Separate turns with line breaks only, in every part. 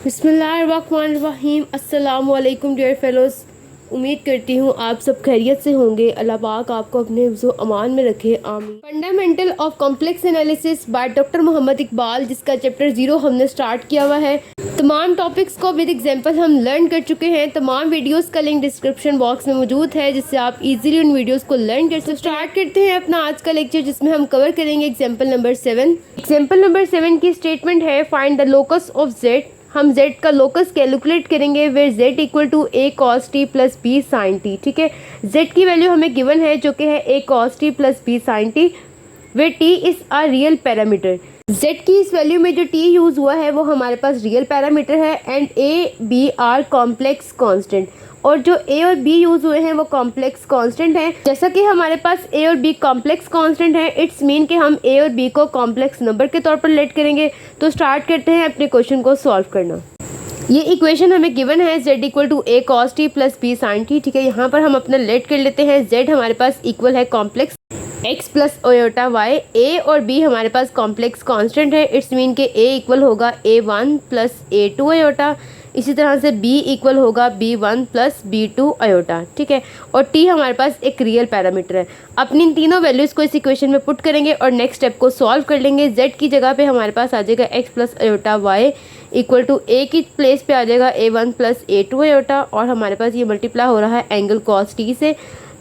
बिस्मिल्लाहिर्रहमानिर्रहीम। अस्सलाम वालेकुम डियर फेलोज़। उम्मीद करती हूँ आप सब खैरियत से होंगे। अल्लाह पाक आपको अपने हिफ्ज़ो अमान में रखे, आमीन। Fundamental of complex analysis by doctor Mohammad Iqbal, जिसका चैप्टर 0 हमने स्टार्ट किया हुआ है। तमाम टॉपिक्स को विद एग्जांपल हम लर्न कर चुके हैं। तमाम वीडियोस का लिंक डिस्क्रिप्शन बॉक्स में मौजूद है, जिससे आप इजीली उन वीडियोस को लर्न कर सकते हैं। स्टार्ट करते हैं अपना आज का लेक्चर, जिसमें हम कवर करेंगे एग्जाम्पल नंबर 7। एग्जाम्पल नंबर 7 की स्टेटमेंट है, find the locus of Z. हम z का लोकस कैलकुलेट करेंगे where z equal to a cos t plus b sin t। ठीक है, z की वैल्यू हमें गिवन है जो कि है a cos t plus b sin t where t is a real parameter. z की इस वैल्यू में जो t यूज़ हुआ है वो हमारे पास रियल पैरामीटर है and a b are complex constant, और जो a और b यूज़ हुए हैं वो कॉम्प्लेक्स कांस्टेंट हैं। जैसा कि हमारे पास a और b कॉम्प्लेक्स कांस्टेंट है, इट्स मीन कि हम a और b को कॉम्प्लेक्स नंबर के तौर पर लेट करेंगे। तो स्टार्ट करते हैं अपने क्वेश्चन को सॉल्व करना। ये इक्वेशन हमें गिवन है z equal to a cos t plus b sin t। ठीक है, यहाँ पर हम अपना लेट कर लेते हैं। z हमारे पास इक्वल है complex x plus iota y, a और b हमारे पास कॉम्प्लेक्स कांस्टेंट है। इट्स मीन के a इक्वल होगा a1 प्लस a2 अयोटा, इसी तरह से b इक्वल होगा b1 प्लस b2 अयोटा। ठीक है, और t हमारे पास एक रियल पैरामीटर है। अपनी इन तीनों वैल्यूज़ को इस इक्वेशन में पुट करेंगे और नेक्स्ट स्टेप को सॉल्व कर लेंगे। z की जगह पे हमारे पास आ जाएगा x plus iota y equal to a की प्लेस पे आ जाएगा a1 प्लस a2 अयोटा, और हमारे पास ये मल्टीप्लाई हो रहा है एंगल cos t से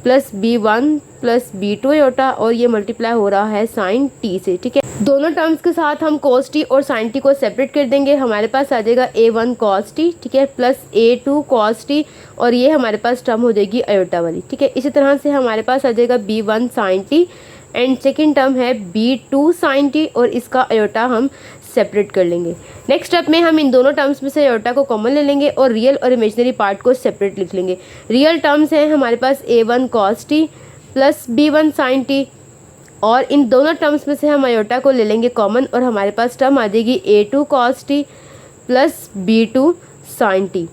plus b1 plus b2 iota, और ये मल्टीप्लाई हो रहा है sin t से। ठीक है, दोनों टर्म्स के साथ हम cos t और sin t को सेपरेट कर देंगे। हमारे पास आ जाएगा a1 cos t, ठीक है, प्लस a2 cos t, और ये हमारे पास टर्म हो जाएगी अयोटा वाली। ठीक है, इसी तरह से हमारे पास आ जाएगा b1 sin t and second term है b2 sin t, और इसका अयोटा हम सेपरेट कर लेंगे। नेक्स्ट स्टेप में हम इन दोनों टर्म्स में से अयोटा को कॉमन ले लेंगे और रियल और इमेजिनरी पार्ट को सेपरेट लिख लेंगे। रियल टर्म्स हैं हमारे पास a1 cos t plus b1 sin t, और इन दोनों टर्म्स में से हम अयोटा को ले लेंगे कॉमन, और हमारे पास टर्म आ जाएगी a2 cos t plus b2 sin t।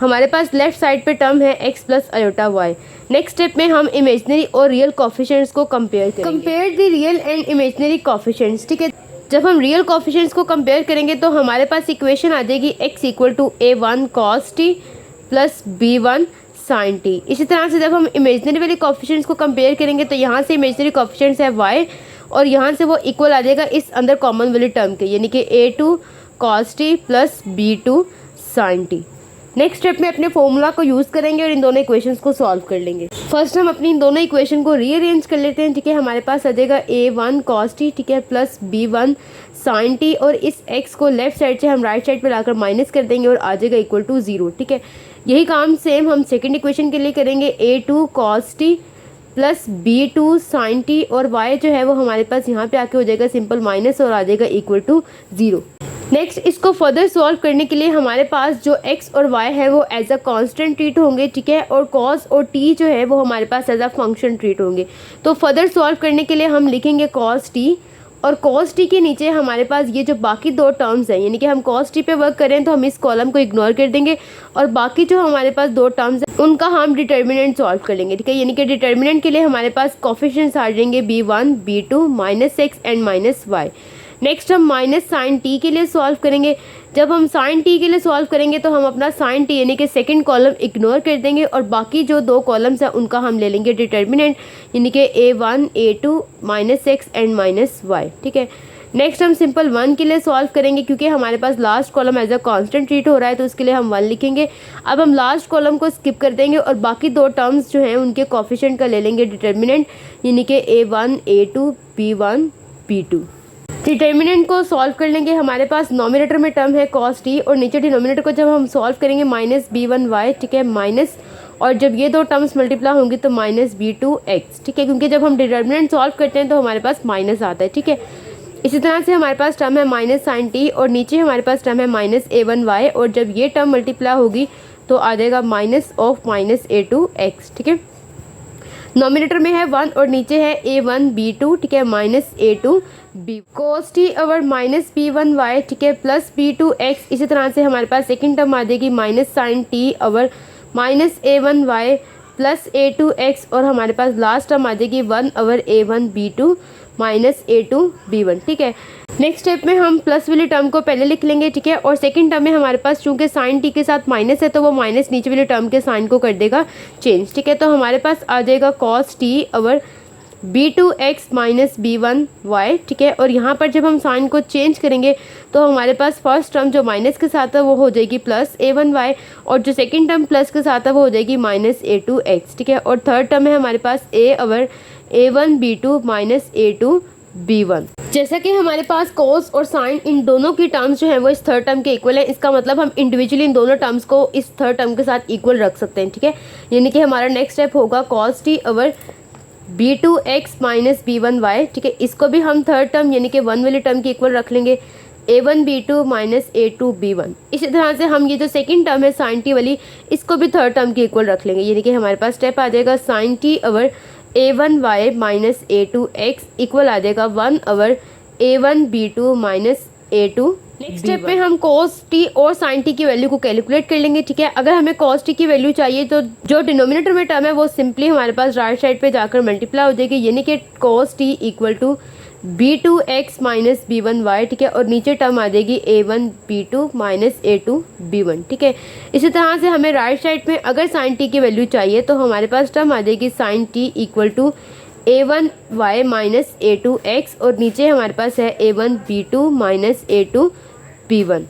हमारे पास लेफ्ट साइड पे टर्म है x plus iota y। Next step में हम इमेजिनरी और रियल कोफिशिएंट्स को कंपेयर करेंगे। Compare the real and imaginary coefficients. ठीक है, जब हम रियल कोफिशिएंट्स को कंपेयर करेंगे तो हमारे पास इक्वेशन आ जाएगी x equal to a1 cos t plus b1 sin t। इसी तरह से जब हम इमेजिनरी वाले कोफिशिएंट्स को कंपेयर करेंगे तो यहाँ से इमेजिनरी कोफिशिएंट्स है y, और यहाँ से वो इक्वल आ जाएगा इस अंदर कॉमन वाली टर्म के, यानी कि a2 cos t plus b2 sin t। Next step में अपने फॉर्मूला को यूज़ करेंगे और इन दोनों इक्वेशंस को सॉल्व कर लेंगे। फर्स्ट हम अपनी इन दोनों इक्वेशन को रीअरेंज कर लेते हैं। ठीक है, हमारे पास आ जाएगा a1 cos t, ठीक है, प्लस b1 sin t, और इस x को लेफ्ट साइड से हम राइट साइड पे लाकर माइनस कर देंगे और आ जाएगा इक्वल टू 0। ठीक है, यही काम सेम हम सेकेंड इक्वेशन के लिए करेंगे। a2 cos t plus b2 sin t, और y जो है वो हमारे पास यहाँ पे आके हो जाएगा सिंपल माइनस और आ जाएगा इक्वल टू 0। नेक्स्ट इसको फर्दर सॉल्व करने के लिए हमारे पास जो x और y है वो एज अ कांस्टेंट ट्रीट होंगे। ठीक है, और cos और t जो है वो हमारे पास एज अ फंक्शन ट्रीट होंगे। तो फर्दर सॉल्व करने के लिए हम लिखेंगे cos t, और cos t के नीचे हमारे पास ये जो बाकी दो टर्म्स हैं, यानी कि हम cos t पे वर्क करें तो हम इस कॉलम को इग्नोर कर देंगे, और बाकी जो हमारे पास दो टर्म्स हैं उनका हम डिटर्मिनेंट सॉल्व कर लेंगे। ठीक है, यानी कि डिटर्मिनेंट के लिए हमारे पास कोफिशिएंट्स आ जाएंगे b1 b2 minus x and minus y। Next हम माइनस साइन टी के लिए सॉल्व करेंगे। जब हम साइन टी के लिए सॉल्व करेंगे तो हम अपना साइन टी यानी कि सेकंड कॉलम इग्नोर कर देंगे, और बाकी जो दो कॉलम्स हैं उनका हम ले लेंगे डिटर्मिनेंट, यानी कि a1 a2 minus x and minus y। ठीक है, नेक्स्ट हम सिंपल 1 के लिए सॉल्व करेंगे, क्योंकि हमारे पास last column as a constant treat हो रहा है तो उसके लिए हम 1 लिखेंगे। अब हम लास्ट कॉलम को स्किप कर देंगे और बाकी दो टर्म्स जो हैं उनके कोफिशिएंट का ले लेंगे डिटर्मिनेंट, यानी कि a1 a2 b1 b2। Determinant को सॉल्व कर लेंगे। हमारे पास नॉमिनेटर में टर्म है cos t, और नीचे डिनोमिनेटर को जब हम सॉल्व करेंगे माइनस b1 y, ठीक है, माइनस, और जब ये दो टर्म्स मल्टीप्लाई होंगी तो माइनस b2 x। ठीक है, क्योंकि जब हम डिटर्मिनेंट सॉल्व करते हैं तो हमारे पास माइनस आता है। ठीक है, इसी तरह से हमारे पास टर्म है माइनस साइन t, और नीचे हमारे पास टर्म है माइनस a1 y, और जब ये टर्म मल्टीप्लाई होगी तो आ जाएगा minus of minus a2 x। ठीक है, नॉमिनेटर में है 1 और नीचे है a1 b2, ठीक है, minus a2 b cos t over minus b1 y, ठीक है, प्लस b2 x। इसी तरह से हमारे पास सेकंड टर्म आ जाएगी minus sine t over minus a1 y plus a2 x, और हमारे पास लास्ट टर्म आ जाएगी 1 over a1 b2 minus a2 b1। ठीक है, नेक्स्ट स्टेप में हम प्लस वाली टर्म को पहले लिख लेंगे, ठीक है। और सेकंड टर्म में हमारे पास चूंकि साइन टी के साथ माइनस है तो वो माइनस नीचे वाली टर्म के साइन को कर देगा चेंज, ठीक है। तो हमारे पास आ जाएगा cos T over b2x minus b1y, ठीक है। और यहाँ पर जब हम साइन को चेंज करेंगे तो हमारे पास फर्स्ट टर्म जो माइनस के साथ है वो हो जाएगी प्लस a1y, और जो सेकंड टर्म प्लस के साथ है वो हो जाएगी माइनस a2x, ठीक है। और थर्ड टर्म है हमारे पास a over a1b2 minus a2b1। जैसा कि हमारे पास कोस और साइन इन दोनों की टर्म्स जो है वो इस थर्ड टर्म के इक्वल है, इसका मतलब हम इंडिविजुअली इन दोनों टर्म्स को इस थर्ड टर्म के साथ इक्वल रख सकते हैं, ठीक है। यानी कि हमारा नेक्स्ट स्टेप होगा cos T over b2x minus b1y, ठीक है। इसको भी हम थर्ड टर्म यानी कि वन वाली टर्म के इक्वल रख लेंगे a1b2 माइनस a2b1। इसी तरह से हम ये जो सेकंड टर्म है साइन टी वाली इसको भी थर्ड टर्म के इक्वल रख लेंगे, यानी कि हमारे पास स्टेप आ जाएगा sine T over a1y minus a2x equal आ जाएगा 1 over a1b2 minus a2। Next step में हम cos t और sin t की वैल्यू को कैलकुलेट कर लेंगे, ठीक है। अगर हमें cos t की वैल्यू चाहिए तो जो डिनोमिनेटर में टर्म है वो सिंपली हमारे पास राइट साइड पे जाकर मल्टीप्लाई हो जाएगी, यानी कि cos t equal to b2x minus b1y, ठीक है। और नीचे टर्म आ जाएगी a1b2 माइनस a2b1, ठीक है। इसी तरह से हमें राइट साइड में अगर sin t की वैल्यू चाहिए तो हमारे पास टर्म आ जाएगी sin t equal to a1y minus a2x, और नीचे हमारे पास है a1b2 माइनस a2b1।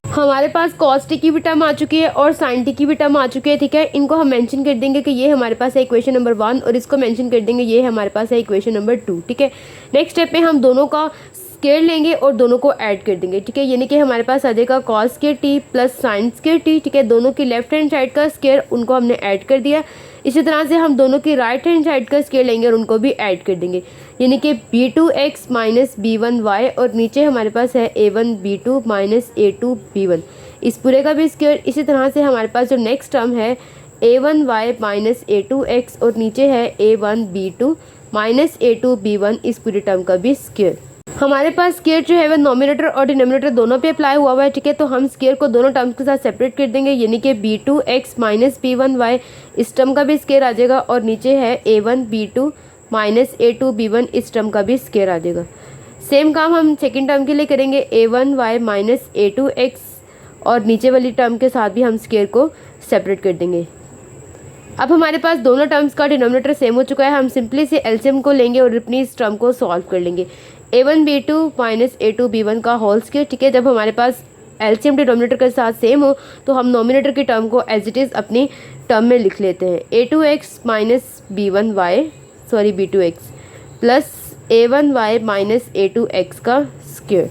हमारे पास cos t की भी टर्म आ चुकी है और sin t की भी टर्म आ चुकी है, ठीक है। इनको हम मेंशन कर देंगे कि ये हमारे पास है इक्वेशन नंबर 1, और इसको मेंशन कर देंगे ये हमारे पास है इक्वेशन नंबर 2, ठीक है। नेक्स्ट स्टेप में हम दोनों का स्क्वायर लेंगे और दोनों को ऐड कर देंगे, ठीक है। यानी कि हमारे पास आ जाएगा cos square t plus sin square t, ठीक है। दोनों की लेफ्ट हैंड साइड का स्क्वायर उनको हमने ऐड कर दिया। इसी तरह से हम दोनों की राइट हैंड साइड का स्क्वायर लेंगे और उनको भी ऐड कर देंगे, यानी कि b2x माइनस b1y, और नीचे हमारे पास है a1b2 माइनस a2b1, इस पूरे का भी स्क्वायर। इसी तरह से हमारे पास जो नेक्स्ट टर्म है a1y माइनस a2x, और नीचे है a1b2 माइनस a2b1, इस पूरी टर्म का भी स्क्वायर। हमारे पास स्क्वायर जो है वह नोमिनेटर और डिनोमिनेटर दोनों पे अप्लाई हुआ है, ठीक है। तो हम स्क्वायर को दोनों टर्म्स के साथ सेपरेट कर देंगे, यानी कि b2x माइनस b1y, इस टर्म का भी स्क्वायर आ जाएगा, और नीचे है a1b2 माइनस a2b1, इस टर्म का भी स्क्वायर आ जाएगा। सेम काम हम सेकेंड टर्म के लिए करेंगे a1y माइनस a2x, और नीचे वाली टर्म के साथ भी हम स्क्वायर को सेपरेट कर देंगे। अब हमारे पास दोनों टर्म्स का डिनोमिनेटर सेम हो चुका है, हम सिंपली से एलसीएम को लेंगे और अपनी इस टर्म को सॉल्व कर लेंगे a1b2 माइनस a2b1 का होल स्क्वायर, ठीक है। जब हमारे पास एलसीएम डिनोमिनेटर के साथ सेम हो तो हम नोमिनेटर की टर्म को एज इट इज़ अपनी टर्म में लिख लेते हैं a2x minus b2x plus a1y minus a2x का स्क्वायर।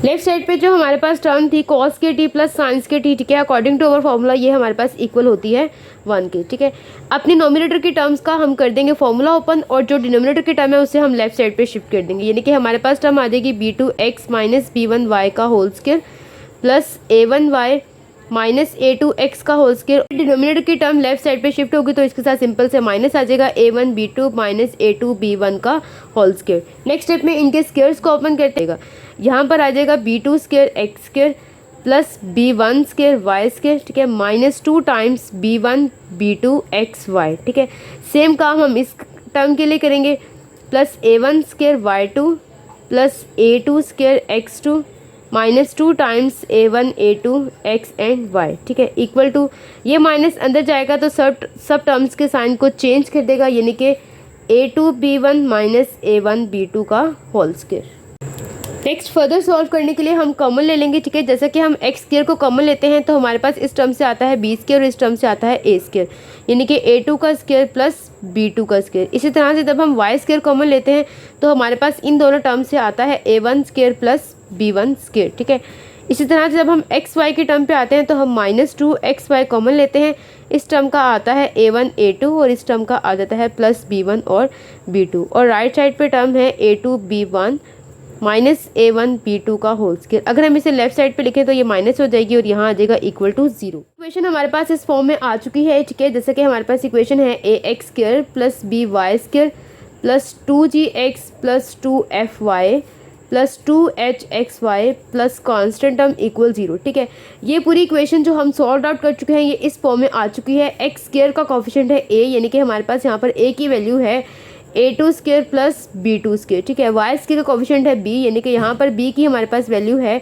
लेफ्ट साइड पे जो हमारे पास टर्म थी cos के t प्लस sin के t, ठीक है। अकॉर्डिंग टू अवर फॉर्मूला ये हमारे पास इक्वल होती है 1 के, ठीक है। अपनी नोमिनेटर की टर्म्स का हम कर देंगे फॉर्मूला ओपन, और जो डिनोमिनेटर की टर्म है उसे हम लेफ्ट साइड पे शिफ्ट कर देंगे, यानी कि हमारे पास टर्म आ जाएगी b2x माइनस b1y का whole square plus a1y minus a2x का होल स्क्वायर। डिनोमिनेटर की टर्म लेफ्ट साइड पे शिफ्ट होगी तो इसके साथ सिंपल से माइनस आ जाएगा a1b2 माइनस a2b1 का होल स्क्वायर। नेक्स्ट स्टेप में इनके स्क्वायर्स को ओपन करते हैं, यहाँ पर आ जाएगा b2 square x square plus b1 square y square, ठीक है, minus 2 times b1 b2 x y, ठीक है। सेम काम हम इस टर्म के लिए करेंगे, plus a1 square y2 plus a2 square x2 minus 2 times a1 a2 x and y, ठीक है, इक्वल टू ये माइनस अंदर जाएगा तो सब टर्म्स के साइन को चेंज कर देगा, यानी कि a2b1 माइनस a1b2 का whole square. Next further solve करने के लिए हम कॉमन ले लेंगे, ठीक है। जैसे कि हम एक्स स्क्वायर को कॉमन लेते हैं तो हमारे पास इस टर्म से आता है बी स्क्वायर और इस टर्म से आता है ए स्क्वायर, यानी कि a2 का स्क्वायर प्लस b2 का स्क्वायर। इसी तरह से जब हम वाई स्क्वायर कॉमन लेते हैं तो हमारे पास इन दोनों टर्म से आता है a1 square plus b1 square, ठीक है। इसी तरह से जब हम एक्स वाई की टर्म पे आते हैं तो हम -2xy कॉमन लेते हैं, इस टर्म का आता है a1 a2 और इस टर्म का आ जाता है प्लस b1 और b2, और राइट साइड पे टर्म है a2 b1 minus a1 b2 का होल स्क्वायर। अगर हम इसे लेफ्ट साइड पे लिखें तो ये माइनस हो जाएगी और यहाँ आ जाएगा इक्वल टू 0। इक्वेशन हमारे पास इस फॉर्म में आ चुकी है, ठीक है। जैसे कि हमारे पास इक्वेशन है ax square plus by square plus 2gx plus 2fy plus 2hxy plus constant term equal 0, ठीक है। ये पूरी इक्वेशन जो हम सॉल्व आउट कर चुके हैं ये इस फॉर्म में आ चुकी है। एक्स स्क्वायर का कोफिशिएंट है a, यानी कि हमारे पास यहाँ पर a की वैल्यू है A2 square plus B2 square, ठीक है। वाई स्क्वायर का कोफिशिएंट है B, यानी कि यहाँ पर B की हमारे पास वैल्यू है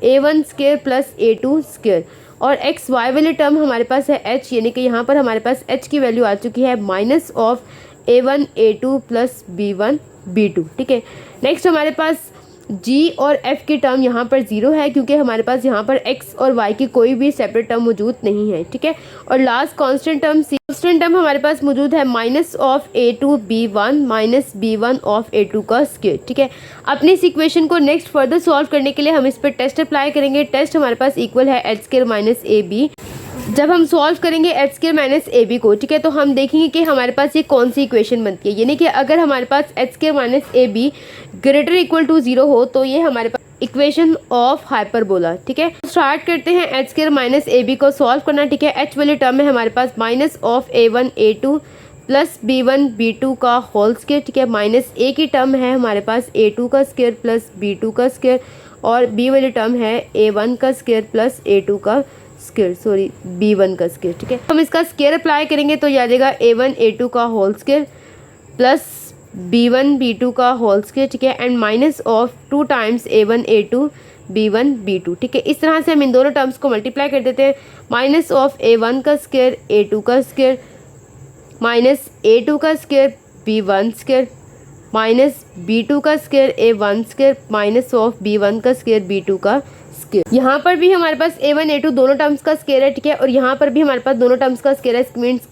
A1 square plus A2 square, और एक्स वाई वाले टर्म हमारे पास है H, यानी कि यहाँ पर हमारे पास H की वैल्यू आ चुकी है minus of A1 A2 plus B1 B2, ठीक है। नेक्स्ट हमारे पास G और F की टर्म यहाँ पर 0 है, क्योंकि हमारे पास यहाँ पर X और Y की कोई भी सेपरेट टर्म मौजूद नहीं है, ठीक है। और लास्ट कांस्टेंट टर्म हमारे पास मौजूद है minus of A2 B1 minus B1 of A2 का स्क्वायर, ठीक है। अपनी इस इक्वेशन को नेक्स्ट फर्दर सॉल्व करने के लिए हम इस पर टेस्ट अप्लाई करेंगे। टेस्ट हमारे पास इक्वल है एच स्क्वायर माइनस AB। जब हम सॉल्व करेंगे एच स्क्वायर माइनस AB को, ठीक है, तो हम देखेंगे कि हमारे पास ये कौन सी इक्वेशन बनती है। यानी कि अगर हमारे पास H square minus AB greater equal to 0 हो तो ये हमारे पास इक्वेशन ऑफ हाइपरबोला, ठीक है। स्टार्ट करते हैं एच स्क्वायर माइनस AB को सॉल्व करना, ठीक है। एच वाली टर्म है हमारे पास minus of A1 A2 plus B1 B2 का होल स्क्वायर, ठीक है। माइनस A की टर्म है हमारे पास A2 का स्क्वायर प्लस B2 का स्क्वायर, और B वाली टर्म है A1 का स्क्वायर प्लस A2 का स्क्वायर, सॉरी B1 का स्क्वायर, ठीक है। हम इसका स्क्वायर अप्लाई करेंगे तो आ जाएगा A1 A2 का whole square plus B1 B2 का होल स्क्वायर, ठीक है, and minus of 2 times A1 A2 B1 B2, ठीक है। इस तरह से हम इन दोनों टर्म्स को मल्टीप्लाई कर देते हैं। माइनस ऑफ A1 का स्क्वायर A2 का स्क्वायर माइनस A2 का square B1 square minus B2 का square A1 square minus of B1 का स्क्वायर B2 का स्क्वायर। यहाँ पर भी हमारे पास A1 A2 दोनों टर्म्स का स्क्वायर है, ठीक है, और यहाँ पर भी हमारे पास दोनों टर्म्स का स्क्वायर है। मीन्स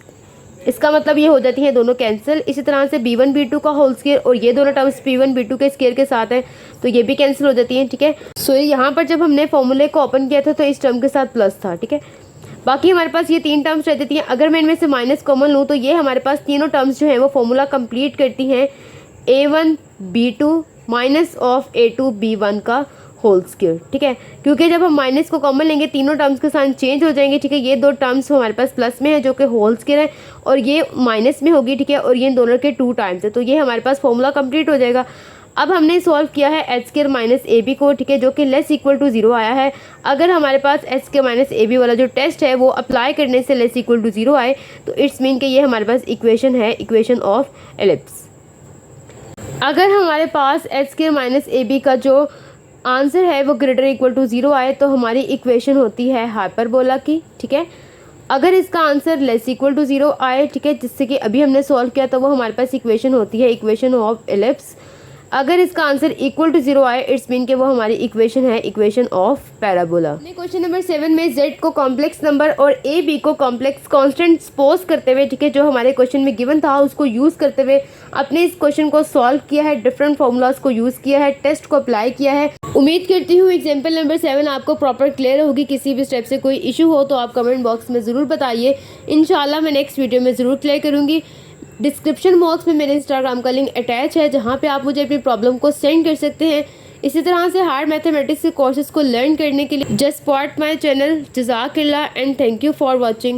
इसका मतलब ये हो जाती है दोनों कैंसिल। इसी तरह से B1 B2 का होल स्क्वायर और ये दोनों टर्म्स B1 B2 के स्क्वायर के साथ हैं तो ये भी कैंसिल हो जाती हैं, ठीक है। सो यहाँ पर जब हमने फॉर्मूले को ओपन किया था तो इस टर्म के साथ प्लस था, ठीक है। बाकी हमारे पास ये 3 टर्म्स रह जाती हैं। अगर मैं इनमें से माइनस कॉमन लूँ तो ये हमारे पास तीनों टर्म्स जो हैं वो फॉर्मूला कंप्लीट करती हैं A1 B2 minus of A2 B1 का होल स्क्वायर, ठीक है। क्योंकि जब हम माइनस को कॉमन लेंगे तीनों टर्म्स के साथ चेंज हो जाएंगे, ठीक है। ये 2 टर्म्स हमारे पास प्लस में है जो कि होल स्क्वायर है, और ये माइनस में होगी, ठीक है, और ये दोनों के 2 टाइम्स है, तो ये हमारे पास फॉर्मूला कंप्लीट हो जाएगा। अब हमने सॉल्व किया है एच स्क्वायर माइनस AB को, ठीक है, जो कि लेस इक्वल टू 0 आया है। अगर हमारे पास एच स्क्वायर माइनस AB वाला जो टेस्ट है वो अप्लाई करने से लेस इक्वल टू 0 आए तो इट्स मीन कि ये हमारे पास इक्वेशन है, इक्वेशन ऑफ एलिप्स। अगर हमारे पास एच स्क्वायर माइनस AB का जो आंसर है वो ग्रेटर इक्वल टू 0 आए तो हमारी इक्वेशन होती है हाइपरबोला की, ठीक है। अगर इसका आंसर लेस इक्वल टू 0 आए, ठीक है, जिससे कि अभी हमने सॉल्व किया तो वो हमारे पास इक्वेशन होती है इक्वेशन ऑफ एलिप्स। अगर इसका आंसर इक्वल टू 0 आए इट्स मीन कि वो हमारी इक्वेशन है equation of parabola. Question number 7 में z को कॉम्प्लेक्स नंबर और AB को कॉम्प्लेक्स कांस्टेंट सपोज करते हुए, ठीक है, जो हमारे क्वेश्चन में गिवन था उसको यूज़ करते हुए अपने इस क्वेश्चन को सॉल्व किया है, डिफरेंट फॉर्मूलाज को यूज़ किया है, टेस्ट को अप्लाई किया है। उम्मीद करती हूँ एग्जाम्पल नंबर 7 आपको प्रॉपर क्लियर होगी। किसी भी स्टेप से कोई इशू हो तो आप कमेंट बॉक्स में ज़रूर बताइए, इंशाल्लाह मैं नेक्स्ट वीडियो में ज़रूर क्लियर करूँगी। डिस्क्रिप्शन बॉक्स में मेरे इंस्टाग्राम का लिंक अटैच है जहाँ पे आप मुझे अपनी प्रॉब्लम को सेंड कर सकते हैं। इसी तरह से हार्ड मैथमेटिक्स के कोर्सेज को लर्न करने के लिए जस्ट सपोर्ट माय चैनल। जज़ाकल्लाह and thank you for watching.